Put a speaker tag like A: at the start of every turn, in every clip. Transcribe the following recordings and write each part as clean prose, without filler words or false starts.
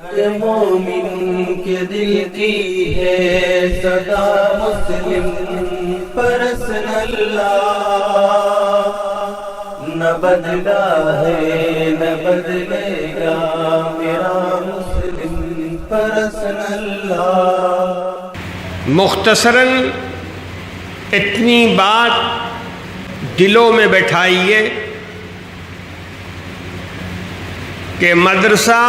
A: مومن کے دل کی ہے صدا مسلم پرسن اللہ، نہ بدلا ہے نہ بدلے گا میرا مسلم پرسن اللہ۔
B: مختصراً اتنی بات دلوں میں بٹھائیے کہ مدرسہ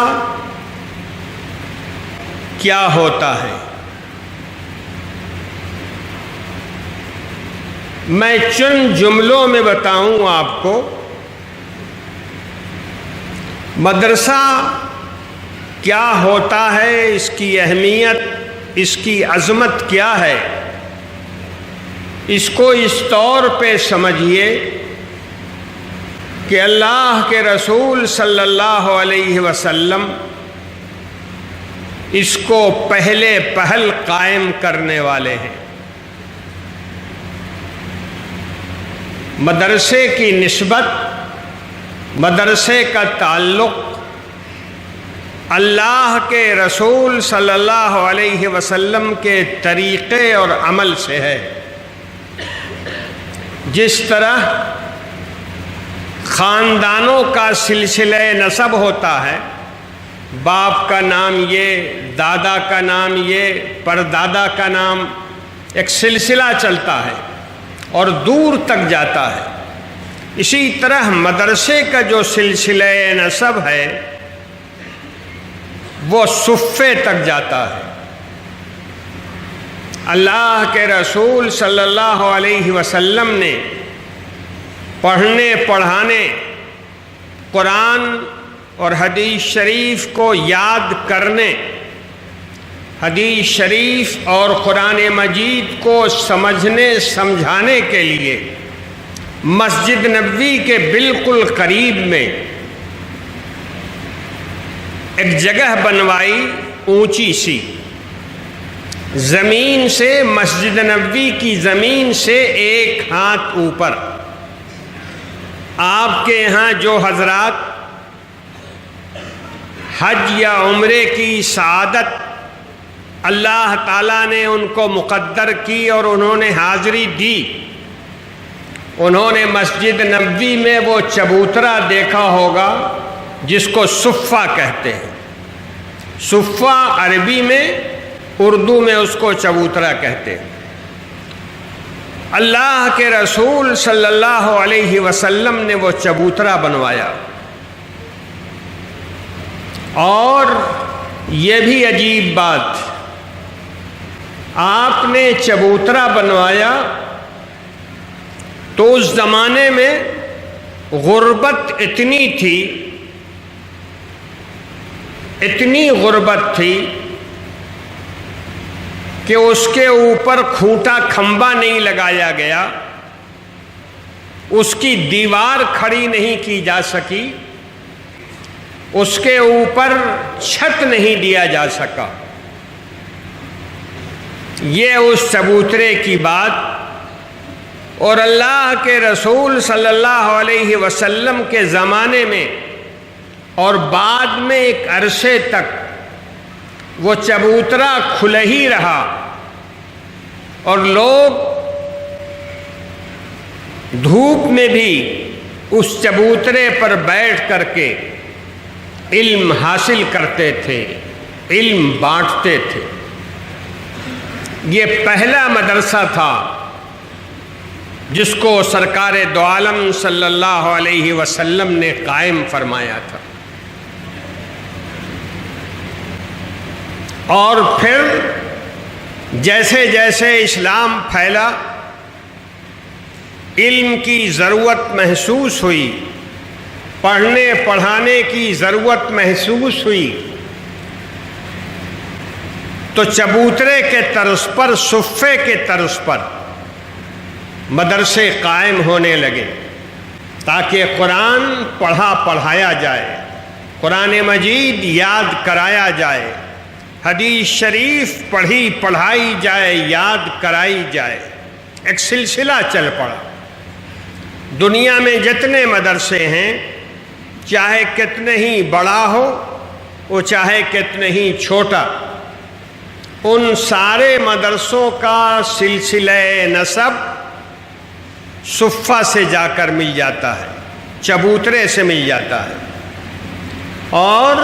B: کیا ہوتا ہے۔ میں چند جملوں میں بتاؤں آپ کو مدرسہ کیا ہوتا ہے، اس کی اہمیت، اس کی عظمت کیا ہے۔ اس کو اس طور پہ سمجھیے کہ اللہ کے رسول صلی اللہ علیہ وسلم اس کو پہلے پہل قائم کرنے والے ہیں۔ مدرسے کی نسبت، مدرسے کا تعلق اللہ کے رسول صلی اللہ علیہ وسلم کے طریقے اور عمل سے ہے۔ جس طرح خاندانوں کا سلسلہ نسب ہوتا ہے، باپ کا نام یہ، دادا کا نام یہ، پردادا کا نام، ایک سلسلہ چلتا ہے اور دور تک جاتا ہے، اسی طرح مدرسے کا جو سلسلہ نسب ہے وہ صفے تک جاتا ہے۔ اللہ کے رسول صلی اللہ علیہ وسلم نے پڑھنے پڑھانے، قرآن اور حدیث شریف کو یاد کرنے، حدیث شریف اور قرآن مجید کو سمجھنے سمجھانے کے لیے مسجد نبوی کے بالکل قریب میں ایک جگہ بنوائی، اونچی سی، زمین سے، مسجد نبوی کی زمین سے 1 ہاتھ اوپر۔ آپ کے یہاں جو حضرات حج یا عمرے کی سعادت اللہ تعالیٰ نے ان کو مقدر کی اور انہوں نے حاضری دی، انہوں نے مسجد نبوی میں وہ چبوترا دیکھا ہوگا جس کو صفہ کہتے ہیں۔ صفہ عربی میں، اردو میں اس کو چبوترا کہتے ہیں۔ اللہ کے رسول صلی اللہ علیہ وسلم نے وہ چبوترا بنوایا، اور یہ بھی عجیب بات، آپ نے چبوترا بنوایا تو اس زمانے میں غربت اتنی تھی، اتنی غربت تھی کہ اس کے اوپر کھوٹا کھمبا نہیں لگایا گیا، اس کی دیوار کھڑی نہیں کی جا سکی، اس کے اوپر چھت نہیں دیا جا سکا۔ یہ اس چبوترے کی بات، اور اللہ کے رسول صلی اللہ علیہ وسلم کے زمانے میں اور بعد میں ایک عرصے تک وہ چبوترا کھلا ہی رہا، اور لوگ دھوپ میں بھی اس چبوترے پر بیٹھ کر کے علم حاصل کرتے تھے، علم بانٹتے تھے۔ یہ پہلا مدرسہ تھا جس کو سرکار دو عالم صلی اللہ علیہ وسلم نے قائم فرمایا تھا۔ اور پھر جیسے جیسے اسلام پھیلا، علم کی ضرورت محسوس ہوئی، پڑھنے پڑھانے کی ضرورت محسوس ہوئی، تو چبوترے کے طرز پر، صفے کے طرز پر مدرسے قائم ہونے لگے، تاکہ قرآن پڑھایا جائے، قرآن مجید یاد کرایا جائے، حدیث شریف پڑھائی جائے، یاد کرائی جائے۔ ایک سلسلہ چل پڑا۔ دنیا میں جتنے مدرسے ہیں، چاہے کتنے ہی بڑا ہو، وہ چاہے کتنے ہی چھوٹا، ان سارے مدرسوں کا سلسلہ نسب صفہ سے جا کر مل جاتا ہے، چبوترے سے مل جاتا ہے۔ اور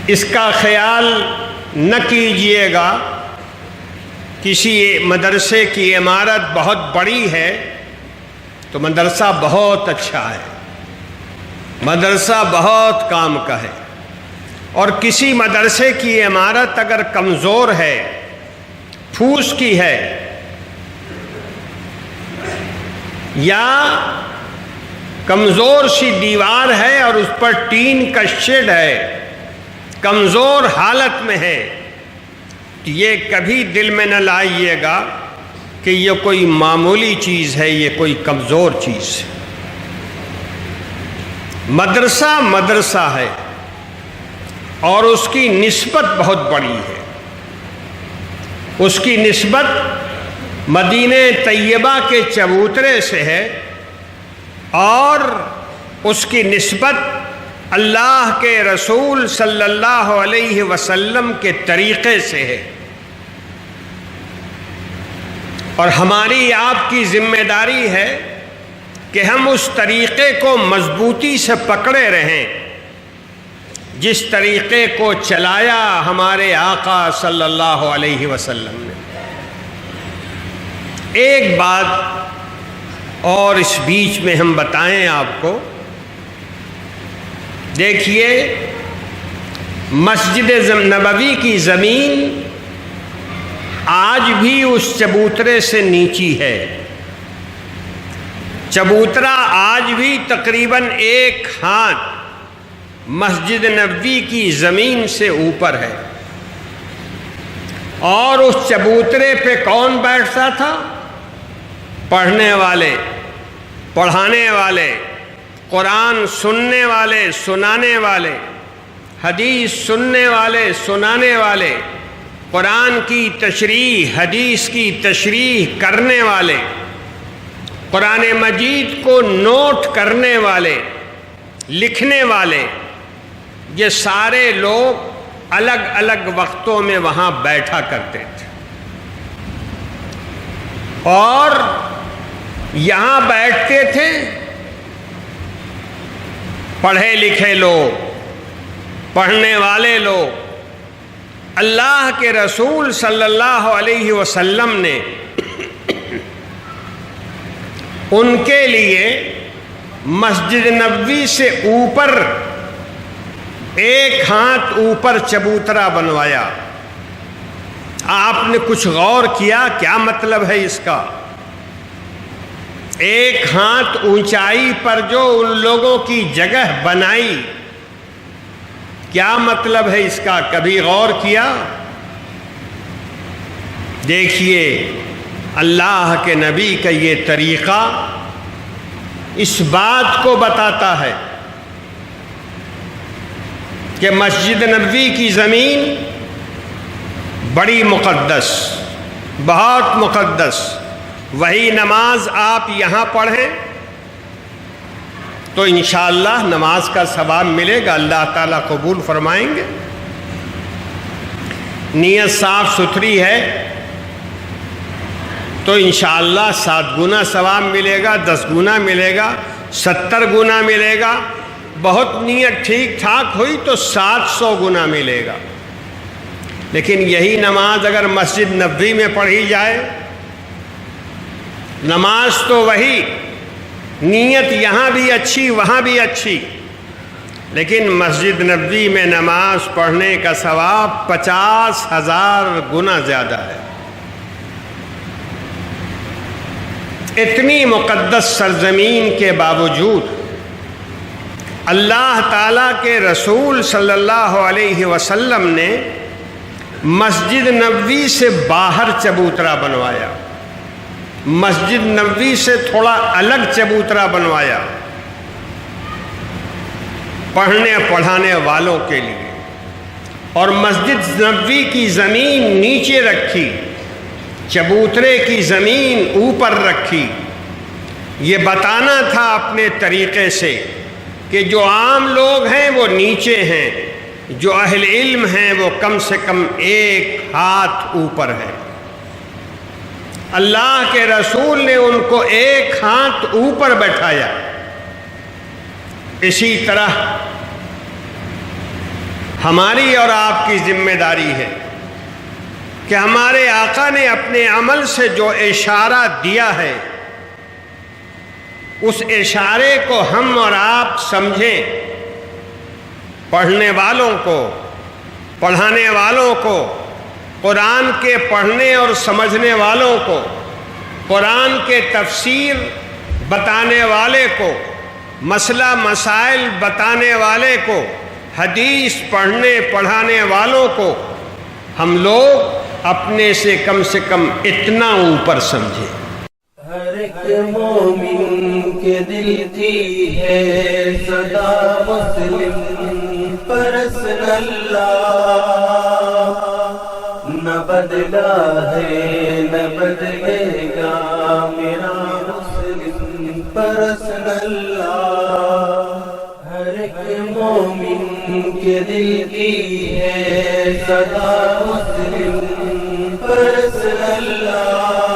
B: اس کا خیال نہ کیجیے گا کسی مدرسے کی عمارت بہت بڑی ہے تو مدرسہ بہت اچھا ہے، مدرسہ بہت کام کا ہے، اور کسی مدرسے کی عمارت اگر کمزور ہے، پھوس کی ہے، یا کمزور سی دیوار ہے اور اس پر ٹین کا شیڈ ہے، کمزور حالت میں ہے، تو یہ کبھی دل میں نہ لائیے گا کہ یہ کوئی معمولی چیز ہے، یہ کوئی کمزور چیز ہے۔ مدرسہ مدرسہ ہے اور اس کی نسبت بہت بڑی ہے، اس کی نسبت مدینہ طیبہ کے چبوترے سے ہے، اور اس کی نسبت اللہ کے رسول صلی اللہ علیہ وسلم کے طریقے سے ہے، اور ہماری آپ کی ذمہ داری ہے کہ ہم اس طریقے کو مضبوطی سے پکڑے رہیں جس طریقے کو چلایا ہمارے آقا صلی اللہ علیہ وسلم نے۔ ایک بات اور اس بیچ میں ہم بتائیں آپ کو، دیکھیے مسجد نبوی کی زمین آج بھی اس چبوترے سے نیچی ہے، چبوترا آج بھی تقریباً 1 ہاتھ مسجد نبوی کی زمین سے اوپر ہے، اور اس چبوترے پہ کون بیٹھتا تھا؟ پڑھنے والے، پڑھانے والے، قرآن سننے والے، سنانے والے، حدیث سننے والے، سنانے والے، قرآن کی تشریح، حدیث کی تشریح کرنے والے، قرآن مجید کو نوٹ کرنے والے، لکھنے والے، یہ سارے لوگ الگ الگ وقتوں میں وہاں بیٹھا کرتے تھے، اور یہاں بیٹھتے تھے پڑھے لکھے لوگ، پڑھنے والے لوگ۔ اللہ کے رسول صلی اللہ علیہ وسلم نے ان کے لیے مسجد نبوی سے اوپر 1 ہاتھ اوپر چبوترا بنوایا۔ آپ نے کچھ غور کیا کیا مطلب ہے اس کا؟ 1 ہاتھ اونچائی پر جو ان لوگوں کی جگہ بنائی، کیا مطلب ہے اس کا؟ کبھی غور کیا؟ دیکھیے اللہ کے نبی کا یہ طریقہ اس بات کو بتاتا ہے کہ مسجد نبوی کی زمین بڑی مقدس، بہت مقدس، وہی نماز آپ یہاں پڑھیں تو انشاءاللہ نماز کا ثواب ملے گا، اللہ تعالیٰ قبول فرمائیں گے۔ نیت صاف ستھری ہے تو انشاءاللہ 7 گنا ثواب ملے گا، 10 گنا ملے گا، 70 گنا ملے گا، بہت نیت ٹھیک ٹھاک ہوئی تو 700 گنا ملے گا۔ لیکن یہی نماز اگر مسجد نبوی میں پڑھی جائے، نماز تو وہی، نیت یہاں بھی اچھی وہاں بھی اچھی، لیکن مسجد نبوی میں نماز پڑھنے کا ثواب 50,000 گنا زیادہ ہے۔ اتنی مقدس سرزمین کے باوجود اللہ تعالیٰ کے رسول صلی اللہ علیہ وسلم نے مسجد نبوی سے باہر چبوترا بنوایا، مسجد نبوی سے تھوڑا الگ چبوترا بنوایا پڑھنے پڑھانے والوں کے لیے، اور مسجد نبوی کی زمین نیچے رکھی، چبوترے کی زمین اوپر رکھی۔ یہ بتانا تھا اپنے طریقے سے کہ جو عام لوگ ہیں وہ نیچے ہیں، جو اہل علم ہیں وہ کم سے کم ایک ہاتھ اوپر ہے۔ اللہ کے رسول نے ان کو ایک ہاتھ اوپر بیٹھایا۔ اسی طرح ہماری اور آپ کی ذمہ داری ہے کہ ہمارے آقا نے اپنے عمل سے جو اشارہ دیا ہے اس اشارے کو ہم اور آپ سمجھیں، پڑھنے والوں کو، پڑھانے والوں کو، قرآن کے پڑھنے اور سمجھنے والوں کو، قرآن کے تفسیر بتانے والے کو، مسئلہ مسائل بتانے والے کو، حدیث پڑھنے پڑھانے والوں کو ہم لوگ اپنے سے کم اتنا اوپر سمجھیں۔
A: ہر ایک مومن کے دل کی ہے صدا مسلم پرسن اللہ، نہ بدلا ہے نہ بدلے گا میرا مسلم پرسن اللہ۔ ہر ایک مومن کے دل کی ہے صدا مسلم پرسن اللہ،